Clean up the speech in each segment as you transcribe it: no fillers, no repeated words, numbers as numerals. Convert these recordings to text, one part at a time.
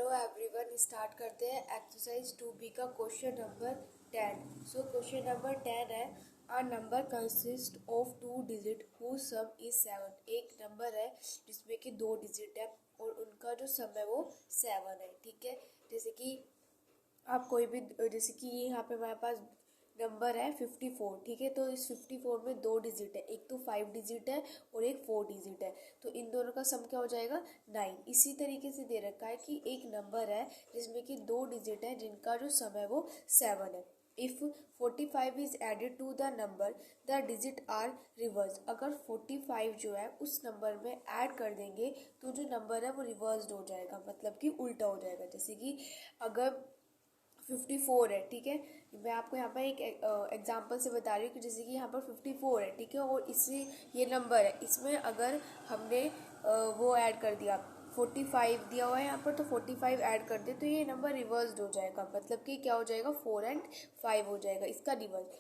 Hello everyone, start करते हैं exercise 2B का question number 10। So question number 10 है, a number consist of 2 digit whose sum is 7। एक number है जिसमें कि 2 डिजिट है और उनका जो सम है वो 7 है। ठीक है, जैसे कि आप कोई भी, जैसे कि यहाँ पे हमारे पास नंबर है 54। ठीक है, तो इस 54 में 2 डिजिट है, एक तो 5 डिजिट है और एक 4 डिजिट है, तो इन दोनों का सम क्या हो जाएगा 9। इसी तरीके से दे रखा है कि एक नंबर है जिसमें कि 2 डिजिट है जिनका जो सम है वो 7 है। If 45 is added to the number the digit are reverse. अगर 45 जो है उस नंबर में ऐड कर देंगे तो जो नंबर है वो रिवर्स्ड हो जाएगा, मतलब कि उल्टा हो जाएगा। जैसे कि अगर 54 है, ठीक है, मैं आपको यहाँ पर एक एग्जांपल से बता रही हूँ कि जैसे कि यहाँ पर 54 है, ठीक है, और इसी ये नंबर है, इसमें अगर हमने वो ऐड कर दिया 45 दिया हुआ है यहाँ पर, तो 45 ऐड कर दे तो ये नंबर रिवर्स्ड हो जाएगा, मतलब कि क्या हो जाएगा 4 and 5 हो जाएगा, इसका रिवर्स।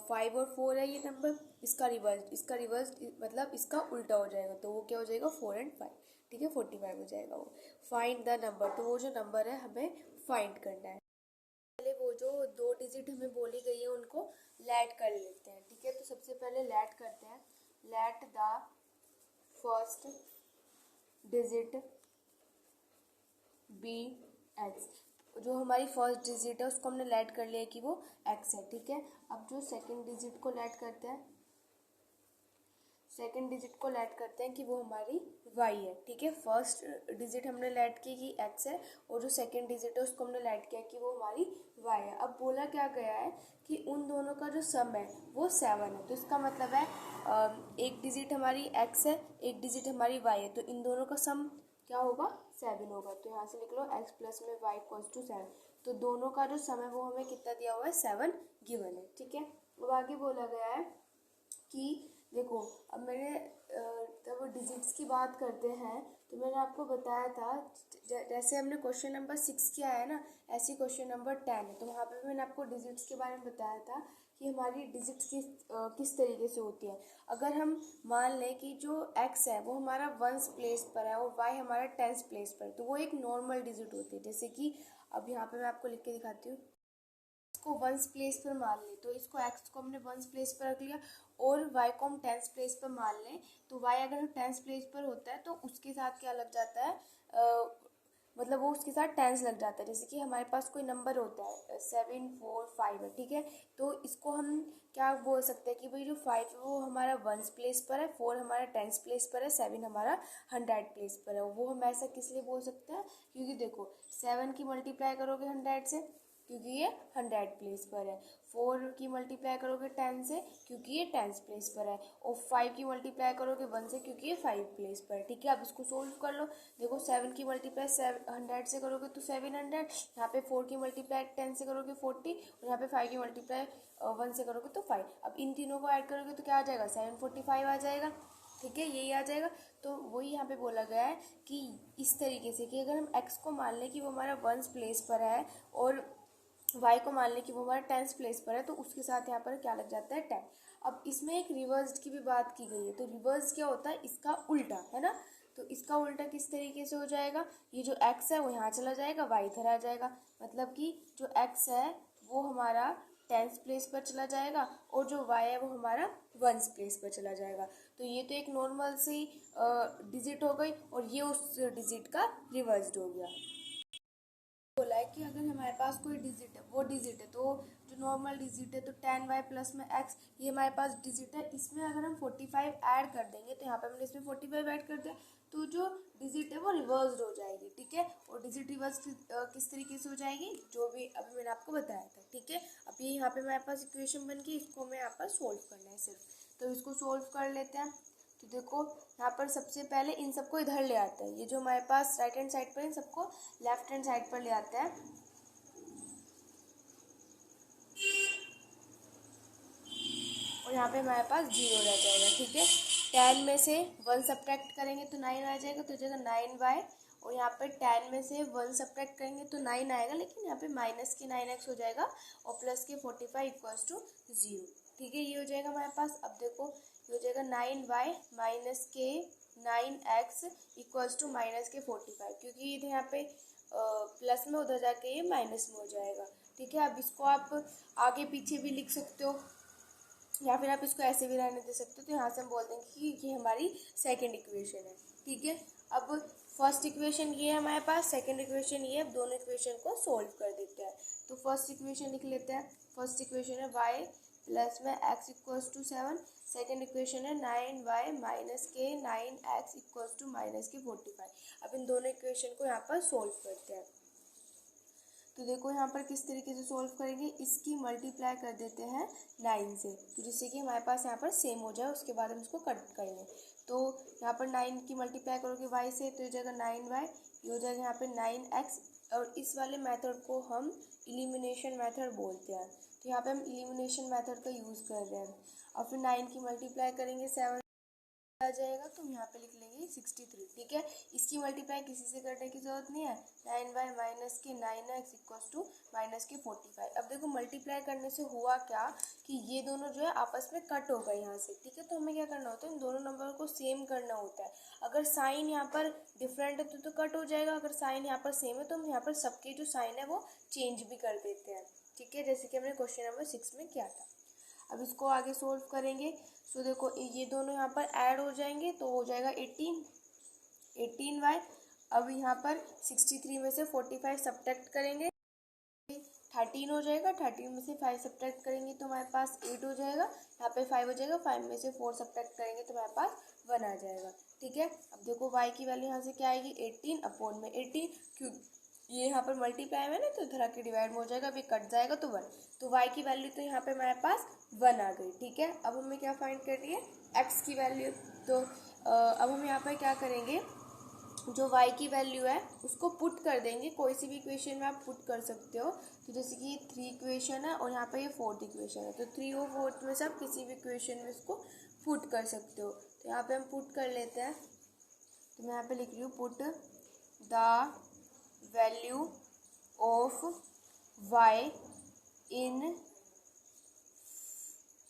5 और 4 है ये नंबर, इसका रिवर्स मतलब इसका उल्टा हो जाएगा, तो वो क्या हो जाएगा 4 and 5। ठीक है, 45 हो जाएगा वो। फाइंड द नंबर, तो वो जो नंबर है हमें फाइंड करना है। पहले वो जो 2 डिजिट हमें बोली गई है उनको लैट कर लेते हैं। ठीक है, तो सबसे पहले लैट करते हैं। Let the first digit be x. जो हमारी फर्स्ट डिजिट है उसको हमने लैट कर लिया कि वो एक्स है। ठीक है, अब जो सेकंड डिजिट को लैट करते हैं, सेकेंड डिजिट को लैट करते हैं कि वो हमारी वाई है। ठीक है, फर्स्ट डिजिट हमने लैट की कि एक्स है और जो सेकेंड डिजिट है उसको हमने लैट किया कि वो हमारी वाई है। अब बोला क्या गया है कि उन दोनों का जो सम है वो 7 है, तो इसका मतलब है एक डिजिट हमारी एक्स है, एक डिजिट हमारी वाई है, तो इन दोनों का सम क्या होगा 7 होगा। तो यहाँ से लिख लो एक्स प्लस में वाई इक्वल्स टू 7। तो दोनों का जो सम है वो हमें कितना दिया हुआ है 7 गिवन है। ठीक है, अब आगे बोला गया है कि देखो, अब मैंने जब डिजिट्स की बात करते हैं तो मैंने आपको बताया था, जैसे हमने क्वेश्चन नंबर 6 किया है ना, ऐसे क्वेश्चन नंबर 10 है, तो वहाँ पे मैंने आपको डिजिट्स के बारे में बताया था कि हमारी डिजिट्स किस तरीके से होती है। अगर हम मान लें कि जो x है वो हमारा 1st प्लेस पर है और y हमारा 10th प्लेस पर है, तो वो एक नॉर्मल डिजिट होती है। जैसे कि अब यहाँ पे मैं आपको लिख के दिखाती हूँ, इसको 1st प्लेस पर मान लें, तो इसको x को हमने 1st प्लेस पर रख लिया और y को हम 10th प्लेस पर मान लें, तो y अगर हम 10th प्लेस पर होता है तो उसके साथ क्या लग जाता है, मतलब वो उसके साथ 10 लग जाता है। जैसे कि हमारे पास कोई नंबर होता है 7 4 5 है, ठीक है, तो इसको हम क्या बोल सकते हैं कि भाई जो 5 है वो हमारा 1st प्लेस पर है, 4 हमारा 10th प्लेस पर है, 7 हमारा 100 प्लेस पर है। वो हम ऐसा किस लिए बोल सकते हैं, क्योंकि देखो 7 की मल्टीप्लाई करोगे 100 से क्योंकि ये 100 प्लेस पर है, 4 की मल्टीप्लाई करोगे 10 से क्योंकि ये 10th प्लेस पर है, और 5 की मल्टीप्लाई करोगे 1 से क्योंकि ये 5 प्लेस पर है। ठीक है, अब इसको सोल्व कर लो। देखो 7 की मल्टीप्लाई 100 से करोगे तो 700, यहाँ पे 4 की मल्टीप्लाई 10 से करोगे 40 और यहाँ पे 5 की मल्टीप्लाई 1 से करोगे तो 5। अब इन तीनों को ऐड करोगे तो क्या आ जाएगा 745 आ जाएगा। ठीक है, यही आ जाएगा। तो वही यहाँ पे बोला गया है कि इस तरीके से कि अगर हम x को मान लें कि वो हमारा 1st प्लेस पर है और y को मान लें कि वो हमारा 10th प्लेस पर है, तो उसके साथ यहाँ पर क्या लग जाता है 10। अब इसमें एक रिवर्स्ड की भी बात की गई है, तो रिवर्स क्या होता है, इसका उल्टा है ना, तो इसका उल्टा किस तरीके से हो जाएगा, ये जो x है वो यहाँ चला जाएगा, y इधर आ जाएगा, मतलब कि जो x है वो हमारा 10th प्लेस पर चला जाएगा और जो y है वो हमारा 1st प्लेस पर चला जाएगा। तो ये तो एक नॉर्मल सी डिजिट हो गई और ये उस डिजिट का रिवर्स्ड हो गया। बोला है कि अगर हमारे पास कोई डिजिट है, वो डिजिट है, तो जो नॉर्मल डिजिट है तो 10y प्लस में x, ये हमारे पास डिजिट है, इसमें अगर हम 45 ऐड कर देंगे, तो यहाँ पे हमने इसमें 45 ऐड कर दिया, तो जो डिजिट है वो रिवर्स्ड हो जाएगी। ठीक है, और डिजिट रिवर्स किस तरीके से हो जाएगी, जो भी अभी मैंने आपको बताया था। ठीक है, अब ये यहाँ पे हमारे पास इक्वेशन बन गई, इसको हमें यहाँ पर सोल्व करना है सिर्फ, तो इसको सोल्व कर लेते हैं। तो देखो यहाँ पर सबसे पहले इन सबको इधर ले आते हैं, ये जो हमारे पास राइट हैंड साइड पर इन सबको लेफ्ट हैंड साइड पर ले आते हैं, और यहाँ पे हमारे पास 0 रह जाएगा। ठीक है, 10 में से 1 सब्ट्रैक्ट करेंगे तो 9 आ जाएगा, तो जगह 9y, और यहाँ पे 10 में से 1 सब्ट्रैक्ट करेंगे तो 9 आएगा, लेकिन यहाँ पे माइनस के 9x हो जाएगा और प्लस के 45 इक्वल्स टू 0। ठीक है, ये हो जाएगा हमारे पास। अब देखो ये हो जाएगा 9y माइनस के 9x इक्वल्स टू माइनस के 45, क्योंकि यहाँ पे प्लस में, उधर जाके ये माइनस में हो जाएगा। ठीक है, अब इसको आप आगे पीछे भी लिख सकते हो या फिर आप इसको ऐसे भी रहने दे सकते हो। तो यहाँ से हम बोल देंगे कि ये हमारी सेकंड इक्वेशन है। ठीक है, अब फर्स्ट इक्वेशन ये है हमारे पास, सेकंड इक्वेशन ये है। अब दोनों इक्वेशन को सोल्व कर देते हैं। तो फर्स्ट इक्वेशन लिख लेते हैं। फर्स्ट इक्वेशन है y प्लस में x equals to 7। Second equation है 9y माइनस के 9x इक्वल्स टू माइनस के 45। अब इन दोनों इक्वेशन को यहाँ पर सोल्व करते हैं। तो देखो यहाँ पर किस तरीके से सोल्व करेंगे, इसकी मल्टीप्लाई कर देते हैं 9 से, तो जिससे कि हमारे पास यहाँ पर सेम हो जाए। उसके बाद हम इसको कट कर लें। तो यहाँ पर 9 की मल्टीप्लाई करोगे y से तो ये हो जाएगा 9y, ये हो जाएगा यहाँ पे 9x। और इस वाले मेथड को हम इलिमिनेशन मेथड बोलते हैं। तो यहाँ पे हम इलिमिनेशन मेथड का यूज़ कर रहे हैं। और फिर 9 की मल्टीप्लाई करेंगे 7 आ जाएगा, तो हम यहाँ पे लिख लेंगे 63। ठीक है, इसकी मल्टीप्लाई किसी से करने की जरूरत नहीं है। 9y माइनस के 9x इक्वल्स टू माइनस के 45। अब देखो मल्टीप्लाई करने से हुआ क्या कि ये दोनों जो है आपस में कट हो गए यहाँ से। ठीक है, तो हमें क्या करना होता है, इन दोनों नंबर को सेम करना होता है। अगर साइन यहाँ पर डिफरेंट है तो कट हो जाएगा, अगर साइन यहाँ पर सेम है तो हम यहाँ पर सबके जो साइन है वो चेंज भी कर देते हैं। ठीक है, जैसे कि हमने क्वेश्चन नंबर 6 में किया था। अब इसको आगे सोल्व करेंगे। सो देखो ये दोनों यहाँ पर ऐड हो जाएंगे तो हो जाएगा 18y। अब यहाँ पर 63 में से 45 सब्ट्रैक्ट करेंगे, 13 हो जाएगा। 13 में से 5 सब्ट्रैक्ट करेंगे तो हमारे पास 8 हो जाएगा। यहाँ पे 5 हो जाएगा, 5 में से 4 सब्ट्रैक्ट करेंगे तो हमारे पास 1 आ जाएगा। ठीक है, अब देखो y की वैल्यू यहाँ से क्या आएगी, 18 अपॉन में 18, क्यों ये यहाँ पर मल्टीप्लाई में ना तो इधर आके डिवाइड में हो जाएगा, अभी कट जाएगा तो 1। तो y की वैल्यू तो यहाँ पे हमारे पास 1 आ गई। ठीक है, अब हमें क्या फाइंड करनी है, x की वैल्यू। तो अब हम यहाँ पर क्या करेंगे, जो y की वैल्यू है उसको पुट कर देंगे। कोई सी भी इक्वेशन में आप पुट कर सकते हो। तो जैसे कि ये 3 इक्वेशन है और यहाँ पे ये 4th इक्वेशन है, तो 3 और 4th में से आप किसी भी इक्वेशन में इसको पुट कर सकते हो। तो यहाँ पे हम पुट कर लेते हैं। तो मैं यहाँ पे लिख रही हूँ, put the value of y in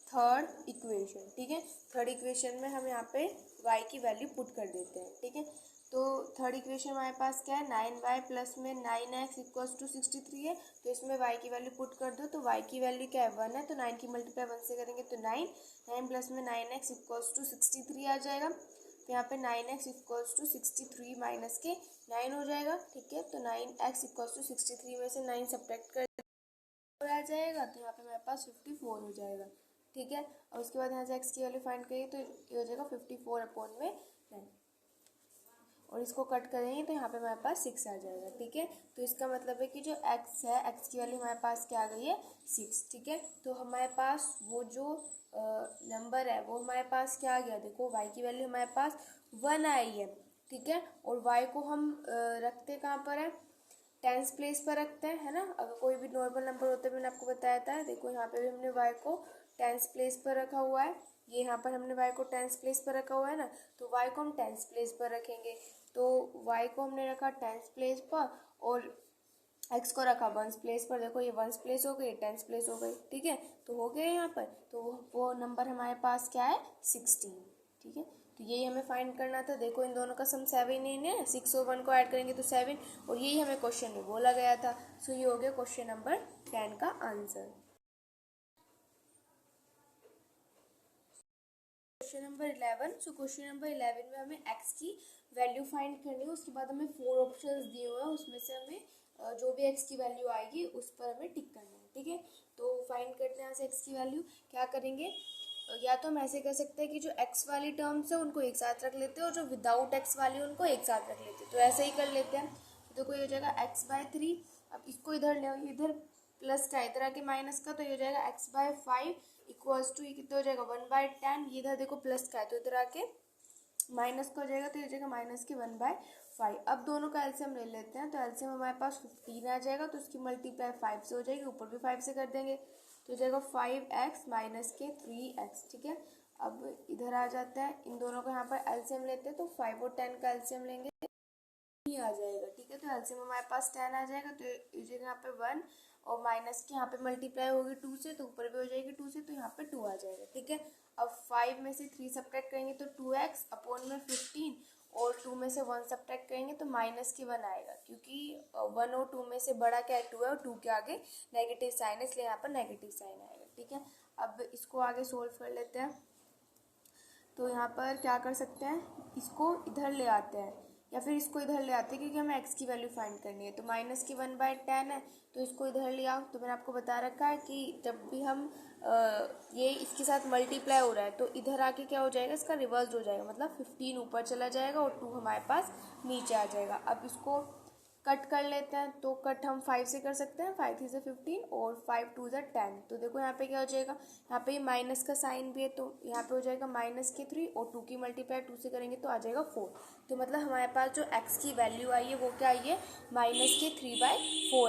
third equation. ठीक है, थर्ड इक्वेशन में हम यहाँ पे y की वैल्यू पुट कर देते हैं। ठीक है, तो थर्ड इक्वेशन हमारे पास क्या है, 9y प्लस में 9x इक्वल्स टू 63 है। तो इसमें y की वैल्यू पुट कर दो, तो y की वैल्यू क्या है, 1 है। तो 9 की मल्टीप्लाई 1 से करेंगे तो 9 प्लस में 9x इक्वल्स टू 63 आ जाएगा। तो यहाँ पे 9x इक्वल्स टू 63 माइनस के 9 हो जाएगा। ठीक है, तो 9x इक्वल्स टू 63 में से 9 सब्ट्रैक्ट कर आ जाएगा, तो यहाँ पे हमारे पास 54 हो जाएगा। ठीक है, और उसके बाद यहाँ से x की वैल्यू फाइंड करिए तो ये हो जाएगा 54 अपॉन में 9, और इसको कट करेंगे तो यहाँ पे हमारे पास 6 आ जाएगा। ठीक है, तो इसका मतलब है कि जो x है, x की वैल्यू हमारे पास क्या आ गई है, 6। ठीक है, तो हमारे पास वो जो नंबर है वो हमारे पास क्या आ गया, देखो y की वैल्यू हमारे पास 1 आई है। ठीक है, और y को हम रखते कहाँ पर है, टेंस प्लेस पर रखते हैं, है ना। अगर कोई भी नॉर्मल नंबर होता है, मैंने आपको बताया था, देखो यहाँ पे भी हमने y को टेंस प्लेस पर रखा हुआ है। ये यहाँ पर हमने y को टेंस प्लेस पर रखा हुआ है ना, तो y को हम टेंस प्लेस पर रखेंगे। तो y को हमने रखा टेंस प्लेस पर और x को रखा वंस प्लेस पर। देखो ये वंस प्लेस हो गई, टेंस प्लेस हो गई। ठीक है, तो हो गया यहाँ पर, तो वो नंबर हमारे पास क्या है, 16। ठीक है, तो यही हमें फाइंड करना था। देखो इन दोनों का सम 7 ही है, 6 और 1 को ऐड करेंगे तो 7, और यही हमें क्वेश्चन में बोला गया था। सो ये हो गया क्वेश्चन नंबर 10 का आंसर। Question number 11। सो क्वेश्चन नंबर 11 में हमें x की वैल्यू फाइंड करनी है। उसके बाद हमें 4 ऑप्शंस दिए हुए हैं, उसमें से हमें जो भी x की वैल्यू आएगी उस पर हमें टिक करना है। ठीक है, तो फाइंड करते हैं यहाँ से x की वैल्यू। क्या करेंगे, या तो हम ऐसे कर सकते हैं कि जो x वाली टर्म्स है उनको एक साथ रख लेते हैं और जो विदाउट x वाली उनको एक साथ रख लेते हैं। तो ऐसे ही कर लेते हैं। तो देखो ये हो जाएगा x/3। अब इसको इधर ले, इधर प्लस का इधर आके माइनस का, तो ये हो जाएगा x/5 इक्वल्स टू, ये कितना हो जाएगा 1/10। ये इधर देखो प्लस का है तो इधर आके माइनस का हो जाएगा, तो ये हो जाएगा माइनस के 1/5। अब दोनों का एलसीएम ले लेते हैं। तो एलसीएम हमारे पास 15 आ जाएगा, तो उसकी मल्टीप्लाई 5 से हो जाएगी, ऊपर भी 5 से कर देंगे तो हो जाएगा 5x माइनस के 3x। ठीक है, अब इधर आ जाता है, इन दोनों को यहाँ पर एलसीएम लेते हैं, तो 5 और 10 का एलसीएम लेंगे ही आ जाएगा। ठीक है, तो एलसीएम हमारे पास 10 आ जाएगा, तो इस जगह यहाँ पे 1 और माइनस की यहाँ पे मल्टीप्लाई होगी 2 से, तो ऊपर भी हो जाएगी 2 से, तो यहाँ पे 2 आ जाएगा। ठीक है, अब 5 में से 3 सब्ट्रैक्ट करेंगे तो 2x अपॉन में 15, और 2 में से 1 सब्ट्रैक्ट करेंगे तो माइनस की 1 आएगा, क्योंकि 1 और 2 में से बड़ा क्या है 2 है, और 2 के आगे नेगेटिव साइन है, इसलिए यहाँ पर नेगेटिव साइन आएगा। ठीक है, अब इसको आगे सोल्व कर लेते हैं। तो यहाँ पर क्या कर सकते हैं, इसको इधर ले आते हैं या फिर इसको इधर ले आते हैं, क्योंकि हमें x की वैल्यू फाइंड करनी है। तो माइनस की 1/10 है, तो इसको इधर ले आओ। तो मैंने आपको बता रखा है कि जब भी हम ये इसके साथ मल्टीप्लाई हो रहा है तो इधर आके क्या हो जाएगा, इसका रिवर्स हो जाएगा, मतलब 15 ऊपर चला जाएगा और 2 हमारे पास नीचे आ जाएगा। अब इसको कट कर लेते हैं, तो कट हम 5 से कर सकते हैं, 5 3 से 15 और 5 2 से 10। तो देखो यहाँ पे क्या हो जाएगा, यहाँ पे माइनस का साइन भी है, तो यहाँ पे हो जाएगा -3 और 2 की मल्टीप्लाई 2 से करेंगे तो आ जाएगा 4। तो मतलब हमारे पास जो x की वैल्यू आई है वो क्या आई है, -3/4।